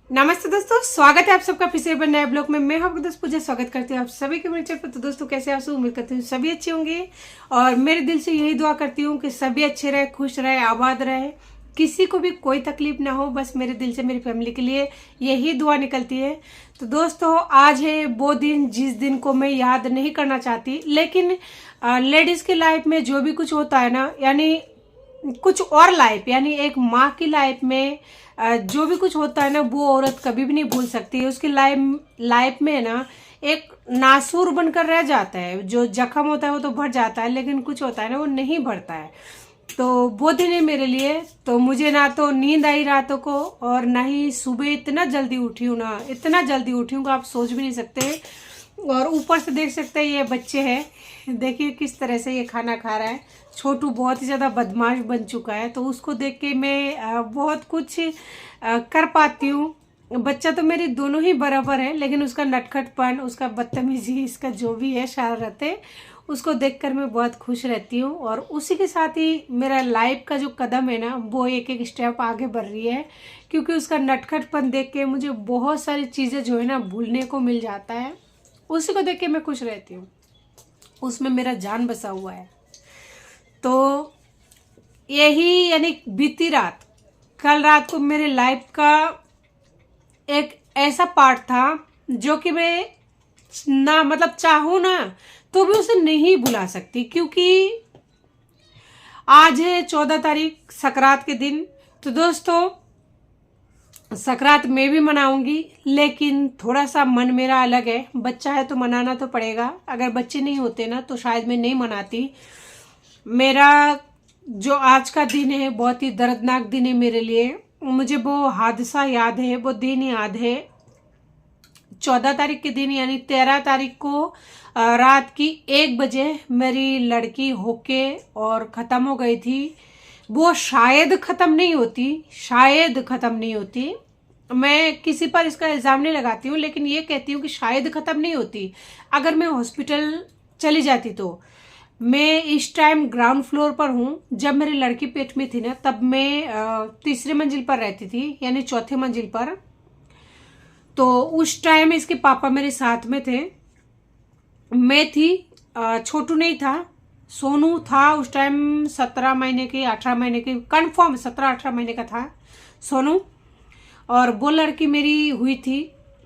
नमस्ते दोस्तों, स्वागत है आप सबका फिर से एक बार नए ब्लॉग में। मैं आपको दोस्त पूजा स्वागत करती हूँ आप सभी के मेरे चैनल पर। तो दोस्तों कैसे आप सब, उम्मीद करती हूँ सभी अच्छे होंगे और मेरे दिल से यही दुआ करती हूँ कि सभी अच्छे रहे, खुश रहे, आबाद रहे, किसी को भी कोई तकलीफ ना हो। बस मेरे दिल से मेरी फैमिली के लिए यही दुआ निकलती है। तो दोस्तों आज है वो दिन जिस दिन को मैं याद नहीं करना चाहती, लेकिन लेडीज की लाइफ में जो भी कुछ होता है ना, यानी कुछ और लाइफ, यानी एक माँ की लाइफ में जो भी कुछ होता है ना, वो औरत कभी भी नहीं भूल सकती है। उसकी लाइफ में ना एक नासूर बनकर रह जाता है। जो जख्म होता है वो तो भर जाता है, लेकिन कुछ होता है ना वो नहीं भरता है। तो वो दिन है मेरे लिए। तो मुझे ना तो नींद आई रातों को, और ना ही सुबह इतना जल्दी उठी हूँ ना, इतना जल्दी उठी हूँ कि आप सोच भी नहीं सकते। और ऊपर से देख सकते हैं ये बच्चे हैं, देखिए किस तरह से ये खाना खा रहा है। छोटू बहुत ही ज़्यादा बदमाश बन चुका है, तो उसको देख के मैं बहुत कुछ कर पाती हूँ। बच्चा तो मेरी दोनों ही बराबर है, लेकिन उसका नटखटपन, उसका बदतमीजी, इसका जो भी है शरारतें, उसको देखकर मैं बहुत खुश रहती हूँ। और उसी के साथ ही मेरा लाइफ का जो कदम है ना, वो एक एक स्टेप आगे बढ़ रही है, क्योंकि उसका नटखटपन देख के मुझे बहुत सारी चीज़ें जो है ना भूलने को मिल जाता है। उसी को देख के मैं खुश रहती हूँ, उसमें मेरा जान बसा हुआ है। तो यही, यानी बीती रात, कल रात को मेरे लाइफ का एक ऐसा पार्ट था जो कि मैं ना, मतलब चाहूँ ना तो भी उसे नहीं भुला सकती, क्योंकि आज है 14 तारीख, सकरात के दिन। तो दोस्तों सकरात मैं भी मनाऊंगी, लेकिन थोड़ा सा मन मेरा अलग है। बच्चा है तो मनाना तो पड़ेगा, अगर बच्चे नहीं होते ना तो शायद मैं नहीं मनाती। मेरा जो आज का दिन है बहुत ही दर्दनाक दिन है मेरे लिए। मुझे वो हादसा याद है, वो दिन याद है। 14 तारीख के दिन, यानी 13 तारीख को रात की 1 बजे मेरी लड़की होके और ख़त्म हो गई थी। वो शायद ख़त्म नहीं होती, शायद ख़त्म नहीं होती। मैं किसी पर इसका इल्ज़ाम नहीं लगाती हूँ, लेकिन ये कहती हूँ कि शायद ख़त्म नहीं होती। अगर मैं हॉस्पिटल चली जाती तो मैं इस टाइम ग्राउंड फ्लोर पर हूँ। जब मेरी लड़की पेट में थी ना, तब मैं तीसरी मंजिल पर रहती थी, यानी चौथी मंजिल पर। तो उस टाइम इसके पापा मेरे साथ में थे, मैं थी, छोटू नहीं था, सोनू था उस टाइम। 17 महीने की, 18 महीने की, कंफर्म 17-18 महीने का था सोनू। और वो लड़की मेरी हुई थी,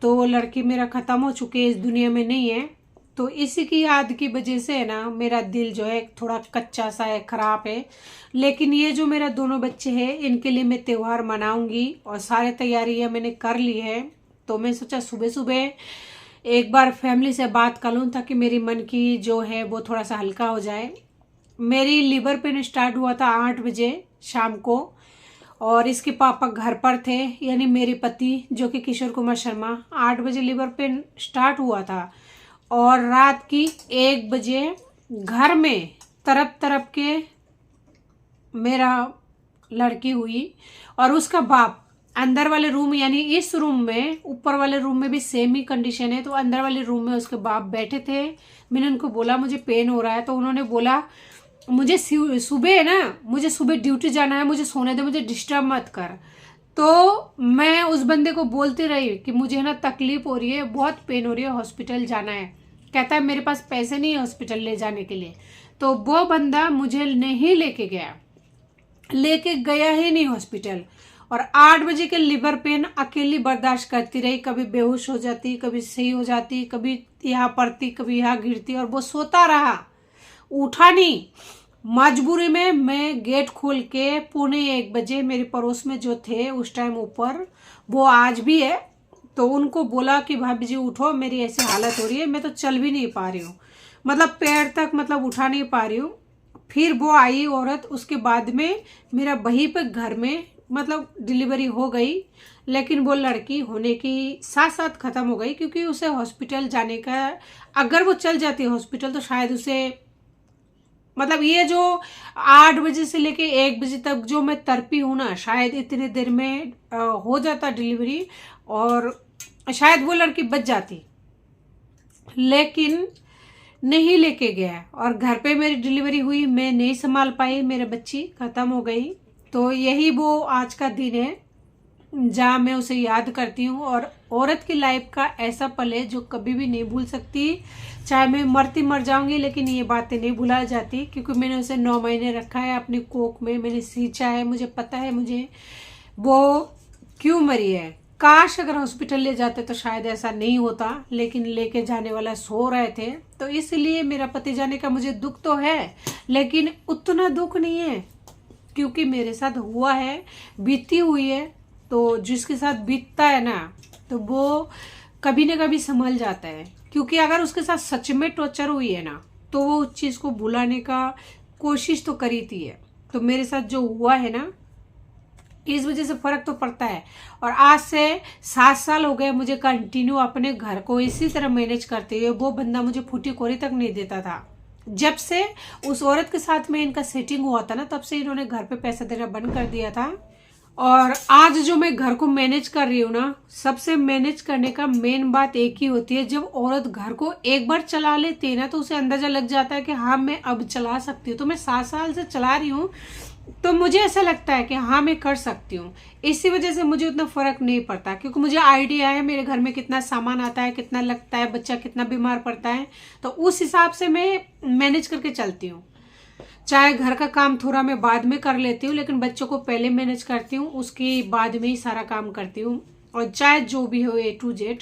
तो वो लड़की मेरा ख़त्म हो चुकी है, इस दुनिया में नहीं है। तो इसी की याद की वजह से है ना, मेरा दिल जो है थोड़ा कच्चा सा है, ख़राब है। लेकिन ये जो मेरा दोनों बच्चे हैं, इनके लिए मैं त्यौहार मनाऊंगी और सारे तैयारियां मैंने कर ली है। तो मैं सोचा सुबह सुबह एक बार फैमिली से बात कर लूँ, ताकि मेरी मन की जो है वो थोड़ा सा हल्का हो जाए। मेरी लीवर पेन स्टार्ट हुआ था 8 बजे शाम को, और इसके पापा घर पर थे, यानी मेरे पति जो कि किशोर कुमार शर्मा। 8 बजे लीवर पेन स्टार्ट हुआ था, और रात की 1 बजे घर में तरफ तरफ के मेरा लड़की हुई। और उसका बाप अंदर वाले रूम, यानी इस रूम में, ऊपर वाले रूम में भी सेम ही कंडीशन है। तो अंदर वाले रूम में उसके बाप बैठे थे। मैंने उनको बोला मुझे पेन हो रहा है, तो उन्होंने बोला मुझे सुबह है ना, मुझे सुबह ड्यूटी जाना है, मुझे सोने दे, मुझे डिस्टर्ब मत कर। तो मैं उस बंदे को बोलती रही कि मुझे ना तकलीफ हो रही है, बहुत पेन हो रही है, हॉस्पिटल जाना है। कहता है मेरे पास पैसे नहीं है हॉस्पिटल ले जाने के लिए। तो वो बंदा मुझे नहीं लेके गया, लेके गया ही नहीं हॉस्पिटल। और 8 बजे के लिवर पेन अकेली बर्दाश्त करती रही, कभी बेहोश हो जाती, कभी सही हो जाती, कभी यहाँ पड़ती, कभी यहाँ गिरती, और वो सोता रहा, उठा नहीं। मजबूरी में मैं गेट खोल के 1:45 मेरे पड़ोस में जो थे उस टाइम ऊपर, वो आज भी है, तो उनको बोला कि भाभी जी उठो, मेरी ऐसी हालत हो रही है, मैं तो चल भी नहीं पा रही हूँ, मतलब पैर तक मतलब उठा नहीं पा रही हूँ। फिर वो आई औरत, उसके बाद में मेरा वहीं पे घर में मतलब डिलीवरी हो गई। लेकिन वो लड़की होने की साथ साथ ख़त्म हो गई, क्योंकि उसे हॉस्पिटल जाने का, अगर वो चल जाती हॉस्पिटल तो शायद उसे, मतलब ये जो 8 बजे से लेके 1 बजे तक जो मैं तड़पी हूँ ना, शायद इतने देर में हो जाता डिलीवरी, और शायद वो लड़की बच जाती। लेकिन नहीं लेके गया, और घर पे मेरी डिलीवरी हुई, मैं नहीं संभाल पाई, मेरे बच्ची ख़त्म हो गई। तो यही वो आज का दिन है। जहाँ मैं उसे याद करती हूँ। और औरत की लाइफ का ऐसा पल है जो कभी भी नहीं भूल सकती। चाहे मैं मरती मर जाऊंगी लेकिन ये बातें नहीं भुला जाती, क्योंकि मैंने उसे 9 महीने रखा है अपनी कोख में, मैंने सींचा है, मुझे पता है मुझे वो क्यों मरी है। काश अगर हॉस्पिटल ले जाते तो शायद ऐसा नहीं होता, लेकिन लेके जाने वाला सो रहे थे, तो इसलिए मेरा पति जाने का मुझे दुख तो है, लेकिन उतना दुख नहीं है, क्योंकि मेरे साथ हुआ है, बीती हुई है। तो जिसके साथ बीतता है ना, तो वो कभी ना कभी संभल जाता है, क्योंकि अगर उसके साथ सच में टॉर्चर हुई है ना, तो वो उस चीज़ को भुलाने का कोशिश तो करी थी है। तो मेरे साथ जो हुआ है ना, इस वजह से फर्क तो पड़ता है। और आज से 7 साल हो गए मुझे कंटिन्यू अपने घर को इसी तरह मैनेज करते हुए। वो बंदा मुझे फूटी कोरी तक नहीं देता था। जब से उस औरत के साथ में इनका सेटिंग हुआ था ना, तब से इन्होंने घर पे पैसा देना बंद कर दिया था। और आज जो मैं घर को मैनेज कर रही हूँ ना, सबसे मैनेज करने का मेन बात एक ही होती है, जब औरत घर को एक बार चला लेती है ना, तो उसे अंदाजा लग जाता है कि हाँ मैं अब चला सकती हूँ। तो मैं 7 साल से चला रही हूँ, तो मुझे ऐसा लगता है कि हाँ मैं कर सकती हूँ। इसी वजह से मुझे उतना फर्क नहीं पड़ता, क्योंकि मुझे आइडिया है मेरे घर में कितना सामान आता है, कितना लगता है, बच्चा कितना बीमार पड़ता है। तो उस हिसाब से मैं मैनेज करके चलती हूँ। चाहे घर का काम थोड़ा मैं बाद में कर लेती हूँ, लेकिन बच्चों को पहले मैनेज करती हूँ, उसके बाद में ही सारा काम करती हूँ। और चाहे जो भी हो A to Z,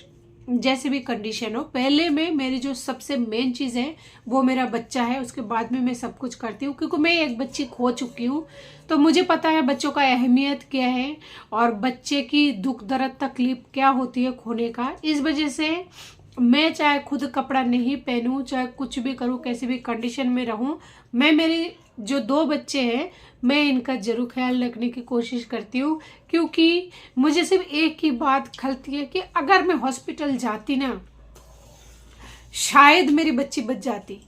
जैसे भी कंडीशन हो, पहले में मेरी जो सबसे मेन चीज़ है वो मेरा बच्चा है, उसके बाद में मैं सब कुछ करती हूँ। क्योंकि मैं एक बच्ची खो चुकी हूँ, तो मुझे पता है बच्चों का अहमियत क्या है और बच्चे की दुख दर्द तकलीफ क्या होती है खोने का। इस वजह से मैं चाहे खुद कपड़ा नहीं पहनूं, चाहे कुछ भी करूं, कैसी भी कंडीशन में रहूं, मैं मेरी जो 2 बच्चे हैं मैं इनका जरूर ख्याल रखने की कोशिश करती हूँ। क्योंकि मुझे सिर्फ एक ही बात खलती है कि अगर मैं हॉस्पिटल जाती ना, शायद मेरी बच्ची बच जाती,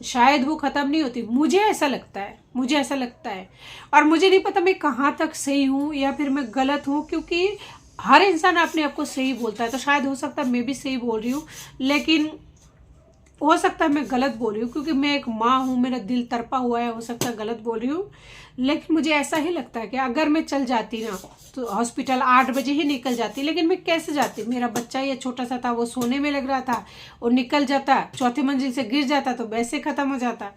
शायद वो ख़त्म नहीं होती। मुझे ऐसा लगता है, मुझे ऐसा लगता है। और मुझे नहीं पता मैं कहाँ तक सही हूँ या फिर मैं गलत हूँ, क्योंकि हर इंसान अपने आप को सही बोलता है। तो शायद हो सकता है मैं भी सही बोल रही हूँ, लेकिन हो सकता है मैं गलत बोल रही हूँ, क्योंकि मैं एक माँ हूँ, मेरा दिल तड़पा हुआ है, हो सकता है गलत बोल रही हूँ। लेकिन मुझे ऐसा ही लगता है कि अगर मैं चल जाती ना, तो हॉस्पिटल 8 बजे ही निकल जाती। लेकिन मैं कैसे जाती, मेरा बच्चा ये छोटा सा था, वो सोने में लग रहा था, और निकल जाता, 4थी मंजिल से गिर जाता तो वैसे ख़त्म हो जाता।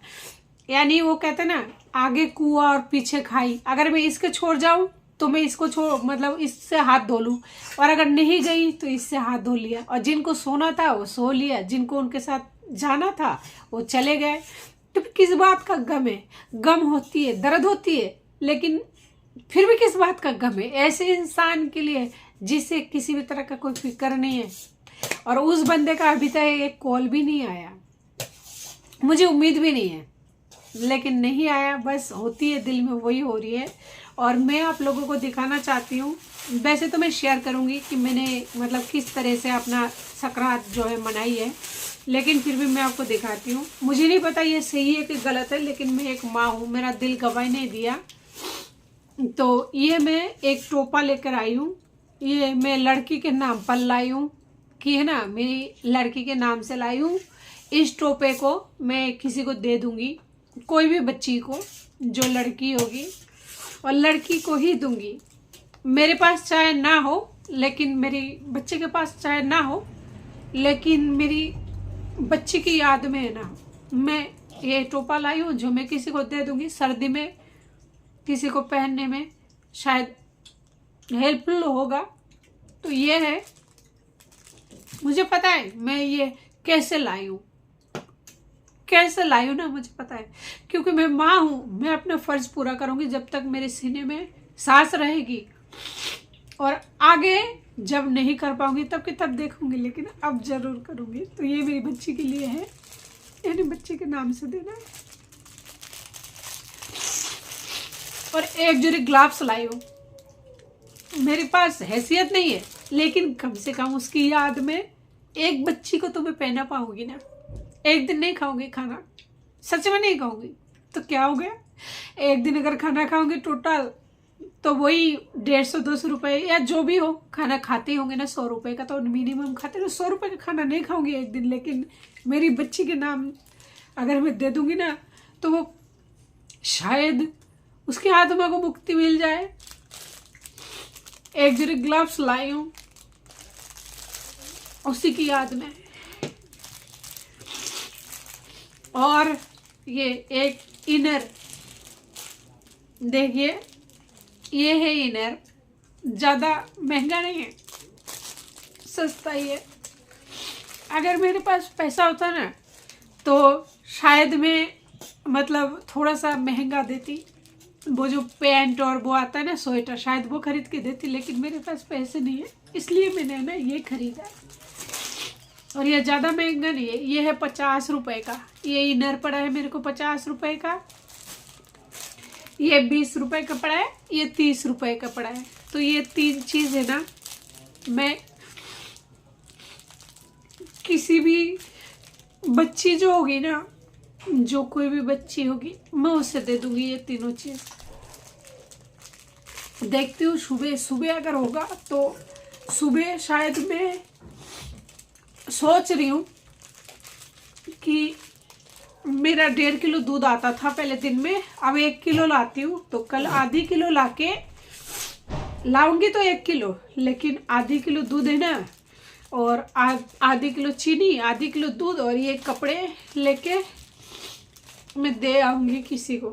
यानी वो कहते ना, आगे कुआं और पीछे खाई। अगर मैं इसके छोड़ जाऊँ तो मैं इसको छोड़, मतलब इससे हाथ धो लूँ, और अगर नहीं गई तो इससे हाथ धो लिया। और जिनको सोना था वो सो लिया, जिनको उनके साथ जाना था वो चले गए। तो किस बात का गम है? गम होती है, दर्द होती है, लेकिन फिर भी किस बात का गम है ऐसे इंसान के लिए जिसे किसी भी तरह का कोई फिक्र नहीं है। और उस बंदे का अभी तक एक कॉल भी नहीं आया, मुझे उम्मीद भी नहीं है, लेकिन नहीं आया। बस होती है दिल में, वही हो रही है। और मैं आप लोगों को दिखाना चाहती हूँ। वैसे तो मैं शेयर करूँगी कि मैंने मतलब किस तरह से अपना सकरात जो है मनाई है, लेकिन फिर भी मैं आपको दिखाती हूँ। मुझे नहीं पता ये सही है कि गलत है, लेकिन मैं एक माँ हूँ, मेरा दिल गवाही नहीं दिया। तो ये मैं एक टोपा लेकर आई हूँ, ये मैं लड़की के नाम पर लाई हूँ, कि है ना, मेरी लड़की के नाम से लाई हूँ। इस टोपे को मैं किसी को दे दूँगी, कोई भी बच्ची को जो लड़की होगी, और लड़की को ही दूंगी। मेरे पास चाहे ना हो, लेकिन मेरी बच्चे के पास चाहे ना हो, लेकिन मेरी बच्ची की याद में है ना, मैं ये टोपा लाई हूँ जो मैं किसी को दे दूंगी। सर्दी में किसी को पहनने में शायद हेल्पफुल होगा। तो ये है, मुझे पता है मैं ये कैसे लाई हूँ, कैसे लाई हूँ ना, मुझे पता है, क्योंकि मैं माँ हूँ। मैं अपना फर्ज पूरा करूँगी जब तक मेरे सीने में सांस रहेगी, और आगे जब नहीं कर पाऊंगी तब की तब देखूंगी, लेकिन अब जरूर करूँगी। तो ये मेरी बच्ची के लिए है, यानी बच्चे के नाम से देना है। और एक जोड़ी ग्लव्स लाई हूँ। मेरे पास हैसियत नहीं है, लेकिन कम से कम उसकी याद में एक बच्ची को तो मैं पहना पाऊंगी ना। एक दिन नहीं खाऊंगी खाना, सच में नहीं खाऊंगी तो क्या हो गया। एक दिन अगर खाना खाऊंगी टोटल, तो वही 150-200 रुपये या जो भी हो, खाना खाते होंगे ना 100 रुपये का, तो मिनिमम खाते, तो 100 रुपये का खाना नहीं खाऊंगी एक दिन। लेकिन मेरी बच्ची के नाम अगर मैं दे दूंगी ना, तो वो शायद उसके आत्मा को मुक्ति मिल जाए। एक जोड़ी ग्लव्स लाई हूँ उसी की याद में, और ये एक इनर देखिए, ये है इनर, ज़्यादा महंगा नहीं है, सस्ता ही है। अगर मेरे पास पैसा होता ना तो शायद मैं मतलब थोड़ा सा महंगा देती, वो जो पैंट और वो आता है ना स्वेटर, शायद वो खरीद के देती, लेकिन मेरे पास पैसे नहीं है, इसलिए मैंने ना ये खरीदा। और ये ज़्यादा महंगा नहीं है, ये है 50 रुपए का। ये इनर पड़ा है मेरे को 50 रुपए का, ये 20 रुपए का पड़ा है, ये 30 रुपए का पड़ा है। तो ये 3 चीज़ है ना, मैं किसी भी बच्ची जो होगी ना, जो कोई भी बच्ची होगी, मैं उसे दे दूंगी ये तीनों चीज़। देखती हूँ सुबह सुबह अगर होगा तो सुबह शायद मैं सोच रही हूँ कि मेरा 1.5 किलो दूध आता था पहले दिन में, अब 1 किलो लाती हूँ, तो कल आधी किलो लाके लाऊंगी तो 1 किलो, लेकिन आधी किलो दूध है ना, और आधी किलो चीनी, आधी किलो दूध, और ये कपड़े लेके मैं दे आऊंगी किसी को,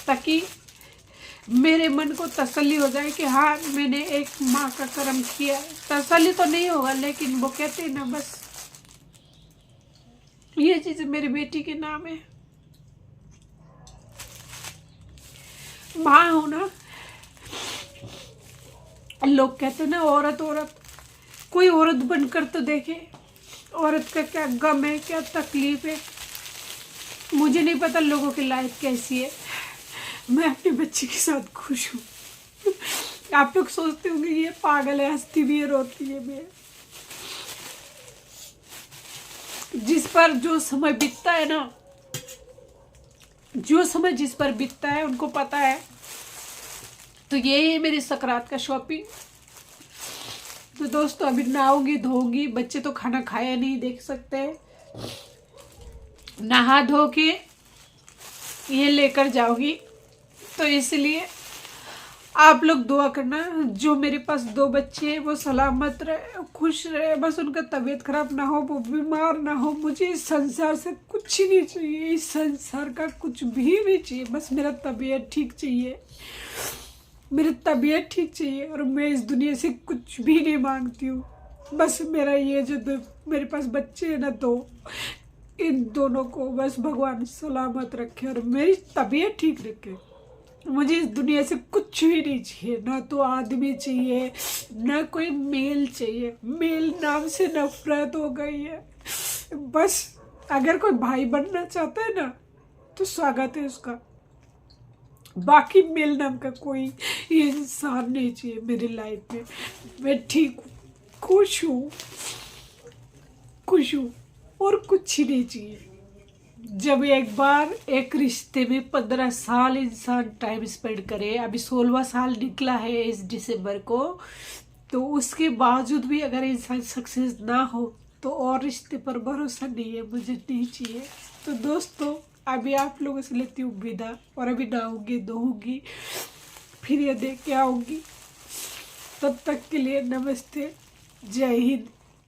ताकि मेरे मन को तसल्ली हो जाए कि हाँ मैंने एक माँ का कर्म किया। तसल्ली तो नहीं होगा, लेकिन वो कहते हैं ना, बस ये चीज मेरी बेटी के नाम है। माँ हो ना, लोग कहते हैं ना औरत औरत, कोई औरत बनकर तो देखे औरत का क्या गम है, क्या तकलीफ है। मुझे नहीं पता लोगों की लाइफ कैसी है, मैं अपने बच्चे के साथ खुश हूँ। आप लोग सोचते होंगे ये पागल है, हंसती भी है, रोती है भी है। जिस पर जो समय बीतता है ना, जो समय जिस पर बीतता है उनको पता है। तो ये है मेरी सकरात का शॉपिंग। तो दोस्तों अभी नहाऊंगी धोऊंगी, बच्चे तो खाना खाया नहीं, देख सकते हैं। नहा धो के ये लेकर जाऊंगी, तो इसलिए आप लोग दुआ करना, जो मेरे पास 2 बच्चे हैं वो सलामत रहे, खुश रहे, बस उनका तबीयत खराब ना हो, वो बीमार ना हो। मुझे इस संसार से कुछ ही नहीं चाहिए, इस संसार का कुछ भी नहीं चाहिए, बस मेरा तबीयत ठीक चाहिए, मेरी तबीयत ठीक चाहिए। और मैं इस दुनिया से कुछ भी नहीं मांगती हूँ, बस मेरा ये जो मेरे पास बच्चे हैं ना 2, इन दोनों को बस भगवान सलामत रखे और मेरी तबीयत ठीक रखे। मुझे इस दुनिया से कुछ भी नहीं चाहिए, ना तो आदमी चाहिए, ना कोई मेल चाहिए। मेल नाम से नफरत हो गई है। बस अगर कोई भाई बनना चाहता है ना तो स्वागत है उसका, बाकी मेल नाम का कोई ये इंसान नहीं चाहिए मेरी लाइफ में। मैं ठीक हूँ, खुश हूँ और कुछ ही नहीं चाहिए। जब एक बार एक रिश्ते में 15 साल इंसान टाइम स्पेंड करे, अभी 16वां साल निकला है इस दिसंबर को, तो उसके बावजूद भी अगर इंसान सक्सेस ना हो तो और रिश्ते पर भरोसा नहीं है, मुझे नहीं चाहिए। तो दोस्तों अभी आप लोगों से लेती हूँ विदा, और अभी नहाऊंगी धोऊंगी, फिर ये देख के आऊँगी। तब तक के लिए नमस्ते, जय हिंद।